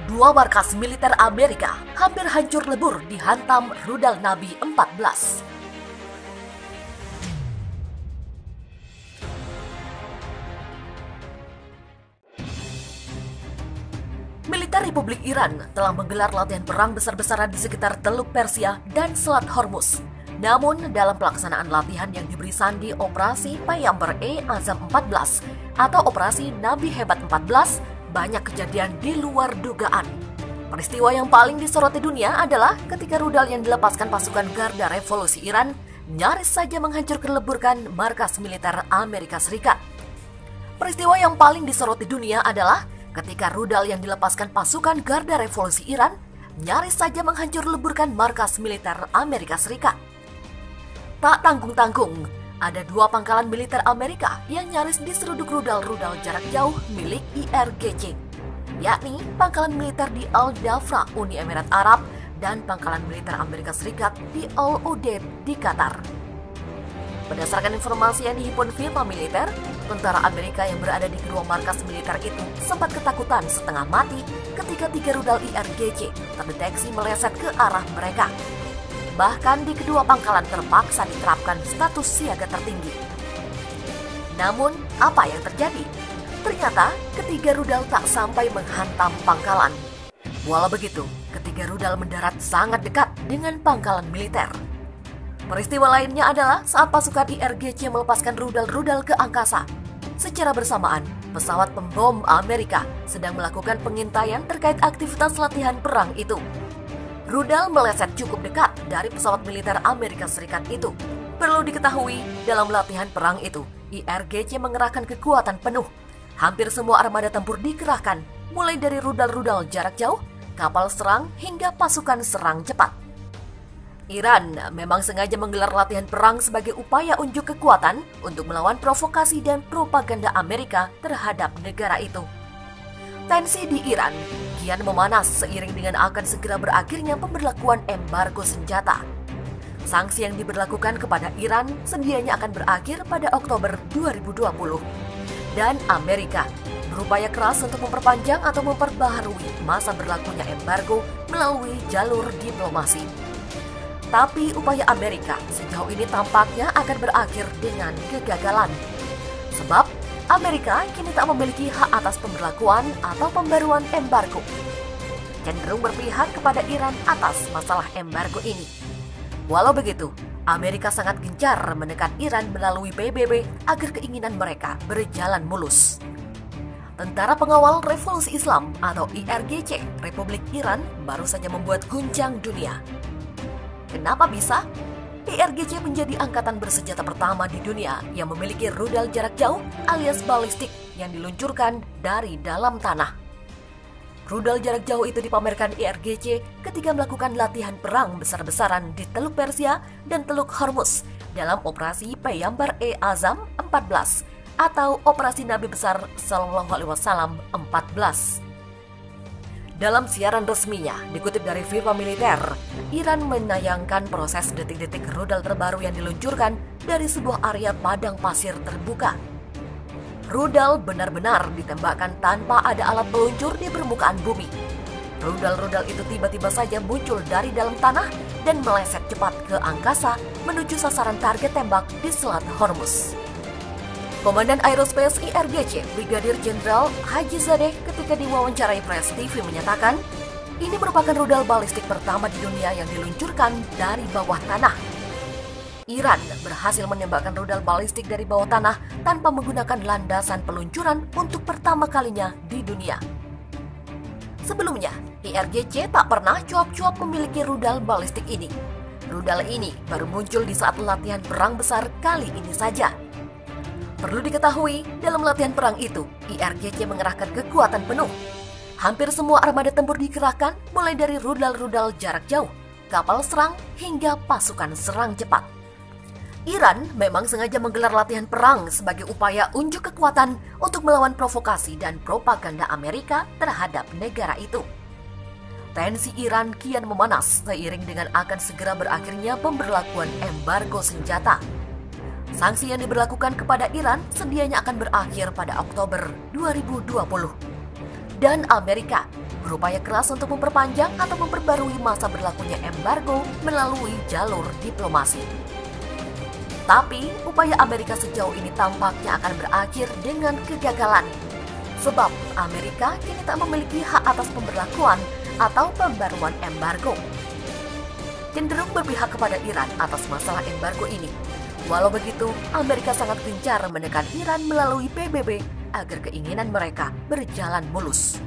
Dua markas militer Amerika hampir hancur lebur dihantam rudal Nabi 14. Militer Republik Iran telah menggelar latihan perang besar-besaran di sekitar Teluk Persia dan Selat Hormuz. Namun, dalam pelaksanaan latihan yang diberi sandi Operasi Payambar Azam 14 atau Operasi Nabi Hebat 14, banyak kejadian di luar dugaan. Peristiwa yang paling disoroti dunia adalah ketika rudal yang dilepaskan pasukan Garda Revolusi Iran nyaris saja menghancurkan leburkan markas militer Amerika Serikat. Peristiwa yang paling disoroti dunia adalah ketika rudal yang dilepaskan pasukan Garda Revolusi Iran nyaris saja menghancur leburkan markas militer Amerika Serikat. Tak tanggung-tanggung, ada dua pangkalan militer Amerika yang nyaris diseruduk rudal-rudal jarak jauh milik IRGC, yakni pangkalan militer di Al-Dhafra, Uni Emirat Arab, dan pangkalan militer Amerika Serikat di Al-Udeid di Qatar. Berdasarkan informasi yang dihimpun Viva Militer, tentara Amerika yang berada di kedua markas militer itu sempat ketakutan setengah mati ketika 3 rudal IRGC terdeteksi meleset ke arah mereka. Bahkan di kedua pangkalan terpaksa diterapkan status siaga tertinggi. Namun, apa yang terjadi? Ternyata ketiga rudal tak sampai menghantam pangkalan. Walau begitu, ketiga rudal mendarat sangat dekat dengan pangkalan militer. Peristiwa lainnya adalah saat pasukan IRGC melepaskan rudal-rudal ke angkasa. Secara bersamaan, pesawat pembom Amerika sedang melakukan pengintaian terkait aktivitas latihan perang itu. Rudal meleset cukup dekat dari pesawat militer Amerika Serikat itu. Perlu diketahui, dalam latihan perang itu, IRGC mengerahkan kekuatan penuh. Hampir semua armada tempur dikerahkan, mulai dari rudal-rudal jarak jauh, kapal serang, hingga pasukan serang cepat. Iran memang sengaja menggelar latihan perang sebagai upaya unjuk kekuatan untuk melawan provokasi dan propaganda Amerika terhadap negara itu. Tensi di Iran kian memanas seiring dengan akan segera berakhirnya pemberlakuan embargo senjata. Sanksi yang diberlakukan kepada Iran sedianya akan berakhir pada Oktober 2020. Dan Amerika berupaya keras untuk memperpanjang atau memperbaharui masa berlakunya embargo melalui jalur diplomasi. Tapi upaya Amerika sejauh ini tampaknya akan berakhir dengan kegagalan. Sebab Amerika kini tak memiliki hak atas pemberlakuan atau pembaruan embargo. Cenderung berpihak kepada Iran atas masalah embargo ini. Walau begitu, Amerika sangat gencar menekan Iran melalui PBB agar keinginan mereka berjalan mulus. Tentara Pengawal Revolusi Islam atau IRGC Republik Iran baru saja membuat guncang dunia. Kenapa bisa? IRGC menjadi angkatan bersenjata pertama di dunia yang memiliki rudal jarak jauh alias balistik yang diluncurkan dari dalam tanah. Rudal jarak jauh itu dipamerkan IRGC ketika melakukan latihan perang besar-besaran di Teluk Persia dan Teluk Hormuz dalam Operasi Payambar Azam 14 atau Operasi Nabi Besar Sallallahu Alaihi Wasallam 14. Dalam siaran resminya, dikutip dari Viva Militer, Iran menayangkan proses detik-detik rudal terbaru yang diluncurkan dari sebuah area padang pasir terbuka. Rudal benar-benar ditembakkan tanpa ada alat peluncur di permukaan bumi. Rudal-rudal itu tiba-tiba saja muncul dari dalam tanah dan meleset cepat ke angkasa menuju sasaran target tembak di Selat Hormuz. Komandan Aerospace IRGC, Brigadir Jenderal Haji Zadeh ketika diwawancarai Press TV menyatakan, ini merupakan rudal balistik pertama di dunia yang diluncurkan dari bawah tanah. Iran berhasil menembakkan rudal balistik dari bawah tanah tanpa menggunakan landasan peluncuran untuk pertama kalinya di dunia. Sebelumnya, IRGC tak pernah cuap-cuap memiliki rudal balistik ini. Rudal ini baru muncul di saat latihan perang besar kali ini saja. Perlu diketahui, dalam latihan perang itu, IRGC mengerahkan kekuatan penuh. Hampir semua armada tempur dikerahkan, mulai dari rudal-rudal jarak jauh, kapal serang, hingga pasukan serang cepat. Iran memang sengaja menggelar latihan perang sebagai upaya unjuk kekuatan untuk melawan provokasi dan propaganda Amerika terhadap negara itu. Tensi Iran kian memanas seiring dengan akan segera berakhirnya pemberlakuan embargo senjata. Sanksi yang diberlakukan kepada Iran sedianya akan berakhir pada Oktober 2020. Dan Amerika berupaya keras untuk memperpanjang atau memperbarui masa berlakunya embargo melalui jalur diplomasi. Tapi, upaya Amerika sejauh ini tampaknya akan berakhir dengan kegagalan. Sebab Amerika kini tak memiliki hak atas pemberlakuan atau pembaruan embargo. Cenderung berpihak kepada Iran atas masalah embargo ini. Walau begitu, Amerika sangat gencar menekan Iran melalui PBB agar keinginan mereka berjalan mulus.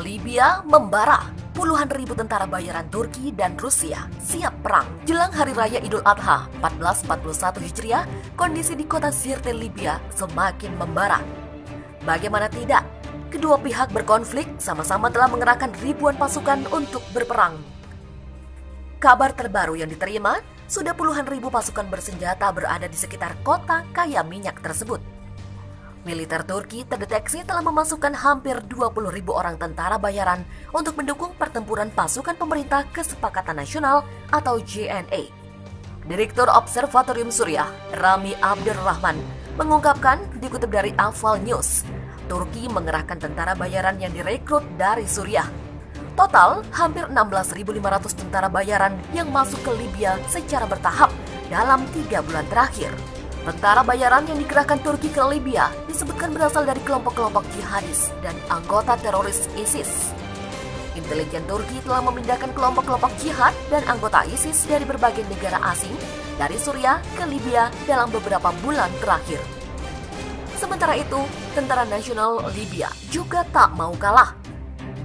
Libya membara. Puluhan ribu tentara bayaran Turki dan Rusia siap perang. Jelang Hari Raya Idul Adha 1441 Hijriah, kondisi di kota Sirte, Libya semakin membara. Bagaimana tidak, kedua pihak berkonflik sama-sama telah mengerahkan ribuan pasukan untuk berperang. Kabar terbaru yang diterima, sudah puluhan ribu pasukan bersenjata berada di sekitar kota kaya minyak tersebut. Militer Turki terdeteksi telah memasukkan hampir 20.000 orang tentara bayaran untuk mendukung pertempuran pasukan pemerintah Kesepakatan Nasional atau JNA. Direktur Observatorium Suriah, Rami Abdurrahman, mengungkapkan dikutip dari Afal News, Turki mengerahkan tentara bayaran yang direkrut dari Suriah. Total, hampir 16.500 tentara bayaran yang masuk ke Libya secara bertahap dalam 3 bulan terakhir. Tentara bayaran yang dikerahkan Turki ke Libya disebutkan berasal dari kelompok-kelompok jihadis dan anggota teroris ISIS. Intelijen Turki telah memindahkan kelompok-kelompok jihad dan anggota ISIS dari berbagai negara asing dari Suriah ke Libya dalam beberapa bulan terakhir. Sementara itu, Tentara Nasional Libya juga tak mau kalah.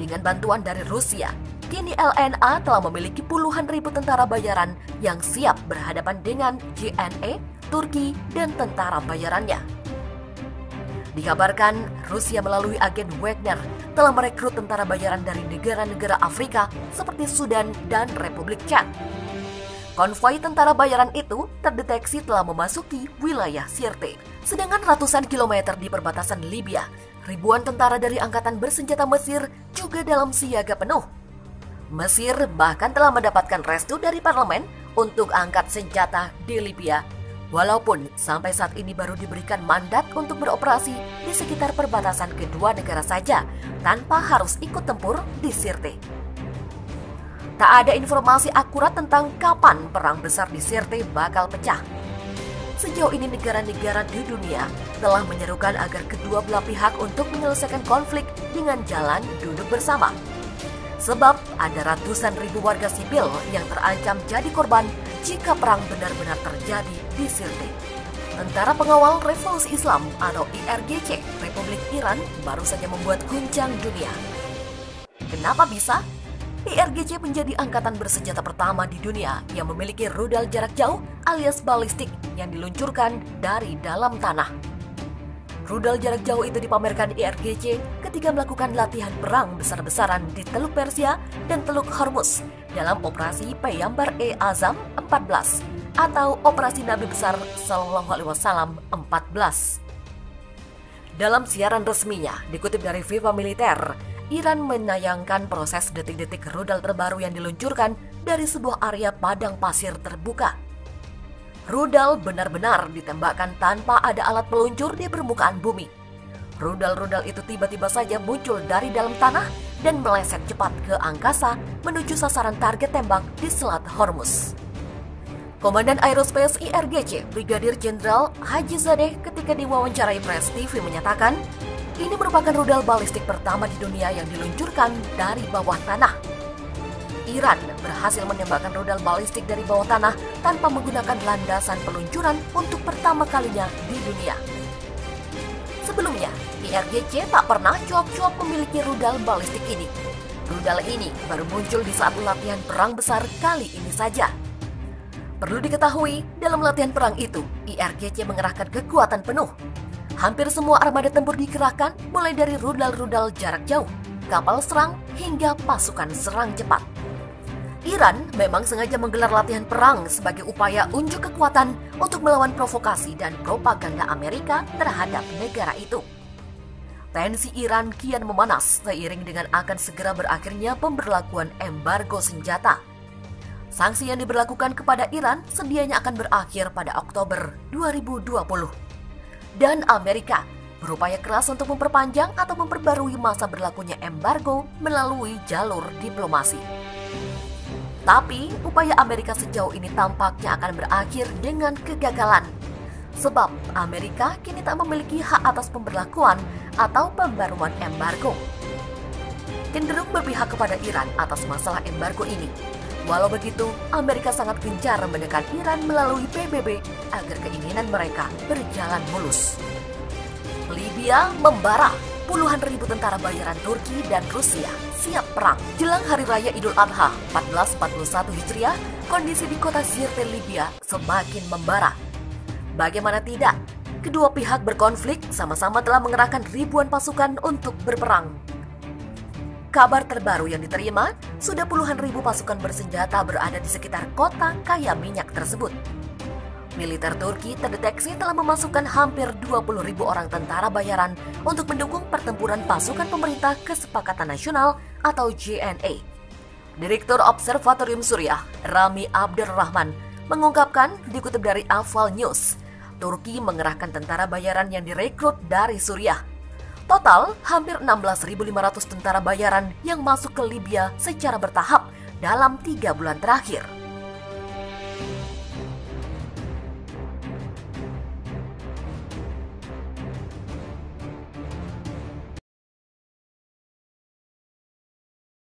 Dengan bantuan dari Rusia, kini LNA telah memiliki puluhan ribu tentara bayaran yang siap berhadapan dengan JNA, Turki, dan tentara bayarannya. Dikabarkan, Rusia melalui agen Wagner telah merekrut tentara bayaran dari negara-negara Afrika seperti Sudan dan Republik Chad. Konvoi tentara bayaran itu terdeteksi telah memasuki wilayah Sirte. Sedangkan ratusan kilometer di perbatasan Libya, ribuan tentara dari Angkatan Bersenjata Mesir juga dalam siaga penuh. Mesir bahkan telah mendapatkan restu dari parlemen untuk angkat senjata di Libya, walaupun sampai saat ini baru diberikan mandat untuk beroperasi di sekitar perbatasan kedua negara saja, tanpa harus ikut tempur di Sirte. Tak ada informasi akurat tentang kapan perang besar di Sirte bakal pecah. Sejauh ini negara-negara di dunia telah menyerukan agar kedua belah pihak untuk menyelesaikan konflik dengan jalan duduk bersama. Sebab ada ratusan ribu warga sipil yang terancam jadi korban jika perang benar-benar terjadi di Sirte. Tentara Pengawal Revolusi Islam atau IRGC Republik Iran baru saja membuat guncang dunia. Kenapa bisa? IRGC menjadi angkatan bersenjata pertama di dunia yang memiliki rudal jarak jauh alias balistik yang diluncurkan dari dalam tanah. Rudal jarak jauh itu dipamerkan IRGC ketika melakukan latihan perang besar-besaran di Teluk Persia dan Teluk Hormuz dalam operasi Peyambar Azam 14 atau Operasi Nabi Besar Sallallahu Alaihi Wasallam 14. Dalam siaran resminya, dikutip dari Viva Militer, Iran menayangkan proses detik-detik rudal terbaru yang diluncurkan dari sebuah area padang pasir terbuka. Rudal benar-benar ditembakkan tanpa ada alat peluncur di permukaan bumi. Rudal-rudal itu tiba-tiba saja muncul dari dalam tanah dan meleset cepat ke angkasa menuju sasaran target tembak di Selat Hormuz. Komandan Aerospace IRGC, Brigadir Jenderal Haji Zadeh ketika diwawancarai Press TV menyatakan, ini merupakan rudal balistik pertama di dunia yang diluncurkan dari bawah tanah. Iran berhasil menembakkan rudal balistik dari bawah tanah tanpa menggunakan landasan peluncuran untuk pertama kalinya di dunia. Sebelumnya, IRGC tak pernah cuap-cuap memiliki rudal balistik ini. Rudal ini baru muncul di saat latihan perang besar kali ini saja. Perlu diketahui, dalam latihan perang itu, IRGC mengerahkan kekuatan penuh. Hampir semua armada tempur dikerahkan, mulai dari rudal-rudal jarak jauh, kapal serang, hingga pasukan serang cepat. Iran memang sengaja menggelar latihan perang sebagai upaya unjuk kekuatan untuk melawan provokasi dan propaganda Amerika terhadap negara itu. Tensi Iran kian memanas seiring dengan akan segera berakhirnya pemberlakuan embargo senjata. Sanksi yang diberlakukan kepada Iran sedianya akan berakhir pada Oktober 2020. Dan Amerika berupaya keras untuk memperpanjang atau memperbarui masa berlakunya embargo melalui jalur diplomasi. Tapi, upaya Amerika sejauh ini tampaknya akan berakhir dengan kegagalan. Sebab Amerika kini tak memiliki hak atas pemberlakuan atau pembaruan embargo. Cenderung berpihak kepada Iran atas masalah embargo ini. Walau begitu, Amerika sangat gencar menekan Iran melalui PBB agar keinginan mereka berjalan mulus. Libya membara. Puluhan ribu tentara bayaran Turki dan Rusia siap perang. Jelang Hari Raya Idul Adha 1441 Hijriah, kondisi di kota Sirte, Libya semakin membara. Bagaimana tidak, kedua pihak berkonflik sama-sama telah mengerahkan ribuan pasukan untuk berperang. Kabar terbaru yang diterima, sudah puluhan ribu pasukan bersenjata berada di sekitar kota kaya minyak tersebut. Militer Turki terdeteksi telah memasukkan hampir 20.000 orang tentara bayaran untuk mendukung pertempuran pasukan pemerintah Kesepakatan Nasional atau JNA. Direktur Observatorium Suriah, Rami Abdurrahman, mengungkapkan dikutip dari Afal News, Turki mengerahkan tentara bayaran yang direkrut dari Suriah. Total, hampir 16.500 tentara bayaran yang masuk ke Libya secara bertahap dalam 3 bulan terakhir.